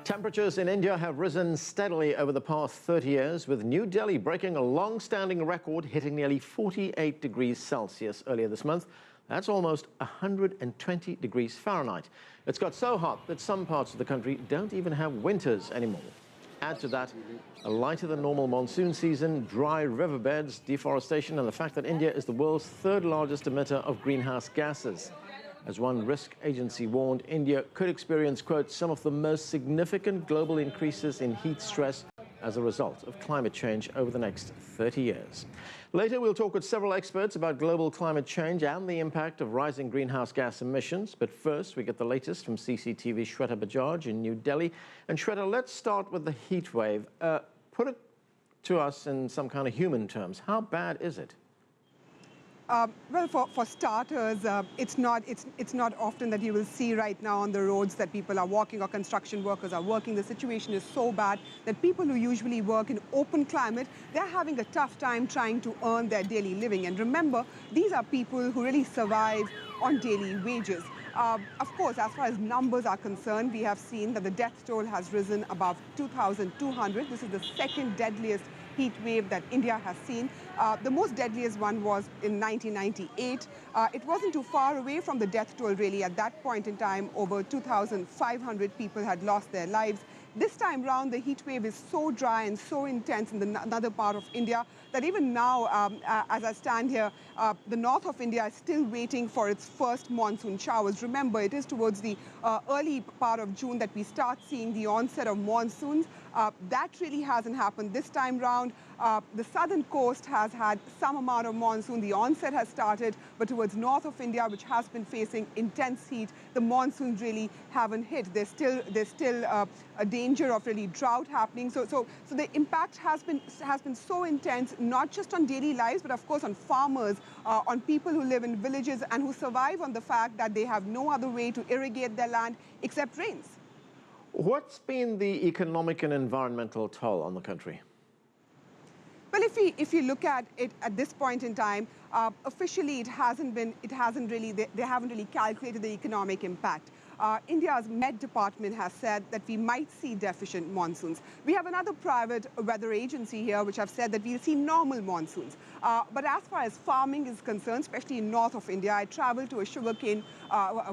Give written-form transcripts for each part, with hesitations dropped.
Temperatures in India have risen steadily over the past 30 years, with New Delhi breaking a long-standing record, hitting nearly 48 degrees Celsius earlier this month. That's almost 120 degrees Fahrenheit. It's got so hot that some parts of the country don't even have winters anymore. Add to that a lighter than normal monsoon season, dry riverbeds, deforestation, and the fact that India is the world's third largest emitter of greenhouse gases. As one risk agency warned, India could experience, quote, some of the most significant global increases in heat stress as a result of climate change over the next 30 years. Later, we'll talk with several experts about global climate change and the impact of rising greenhouse gas emissions. But first, we get the latest from CCTV Shweta Bajaj in New Delhi. And Shweta, let's start with the heat wave. Put it to us in some kind of human terms. How bad is it? Well, for starters, it's not often that you will see right now on the roads that people are walking or construction workers are working. The situation is so bad that people who usually work in open climate, they're having a tough time trying to earn their daily living. And remember, these are people who really survive on daily wages. Of course, as far as numbers are concerned, we have seen that the death toll has risen above 2,200. This is the second deadliest heat wave that India has seen. The most deadliest one was in 1998. It wasn't too far away from the death toll, really. At that point in time, over 2,500 people had lost their lives. This time round, the heat wave is so dry and so intense in another part of India that even now, as I stand here, the north of India is still waiting for its first monsoon showers. Remember, it is towards the early part of June that we start seeing the onset of monsoons. That really hasn't happened this time round. The southern coast has had some amount of monsoon. The onset has started, but towards north of India, which has been facing intense heat, the monsoons really haven't hit. There's still a danger of really drought happening. So the impact has been so intense, not just on daily lives, but of course on farmers, on people who live in villages and who survive on the fact that they have no other way to irrigate their land except rains. What's been the economic and environmental toll on the country? Well, if you look at it at this point in time, officially they haven't really calculated the economic impact. India's Met Department has said that we might see deficient monsoons. We have another private weather agency here which have said that we'll see normal monsoons. But as far as farming is concerned, especially in north of India, I traveled to a sugarcane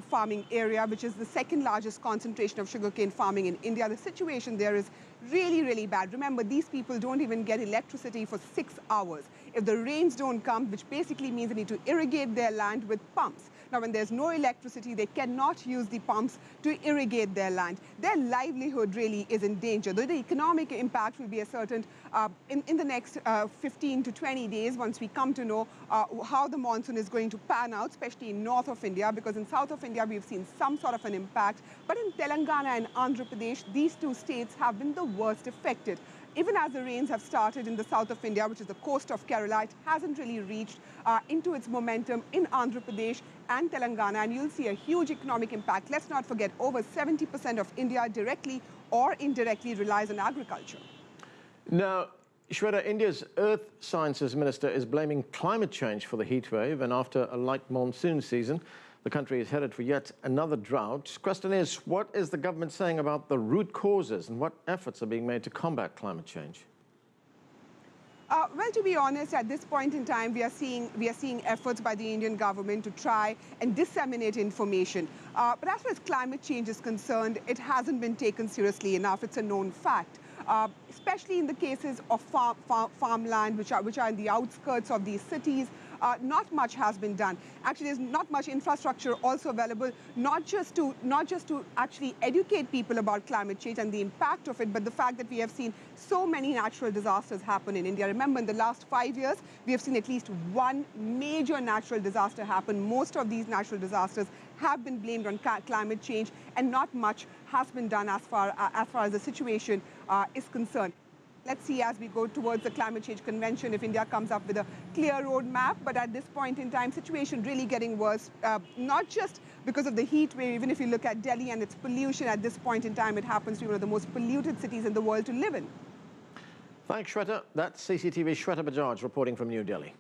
farming area, which is the second largest concentration of sugarcane farming in India. The situation there is really, really bad. Remember, these people don't even get electricity for 6 hours. If the rains don't come, which basically means they need to irrigate their land with pumps. Now, when there's no electricity, they cannot use the pumps to irrigate their land. Their livelihood really is in danger. Though the economic impact will be ascertained in the next 15 to 20 days once we come to know how the monsoon is going to pan out, especially in north of India, because in south of India, we've seen some sort of an impact. But in Telangana and Andhra Pradesh, these two states have been the worst affected. Even as the rains have started in the south of India, which is the coast of Kerala, it hasn't really reached into its momentum in Andhra Pradesh and Telangana, and you'll see a huge economic impact. Let's not forget, over 70% of India directly or indirectly relies on agriculture. Now, Shweta, India's Earth Sciences Minister is blaming climate change for the heat wave, and after a light monsoon season, the country is headed for yet another drought. Question is, what is the government saying about the root causes and what efforts are being made to combat climate change? Well, to be honest, at this point in time, we are seeing efforts by the Indian government to try and disseminate information. But as far as climate change is concerned, it hasn't been taken seriously enough. It's a known fact. Especially in the cases of farmland, which are in the outskirts of these cities, not much has been done. Actually, there's not much infrastructure also available, not just to actually educate people about climate change and the impact of it, but the fact that we have seen so many natural disasters happen in India. Remember, in the last 5 years, we have seen at least one major natural disaster happen. Most of these natural disasters have been blamed on climate change, and not much has been done as far as the situation is concerned. Let's see as we go towards the climate change convention if India comes up with a clear roadmap. But at this point in time, situation really getting worse, not just because of the heat wave. Even if you look at Delhi and its pollution, at this point in time, it happens to be one of the most polluted cities in the world to live in. Thanks, Shweta. That's CCTV's Shweta Bajaj reporting from New Delhi.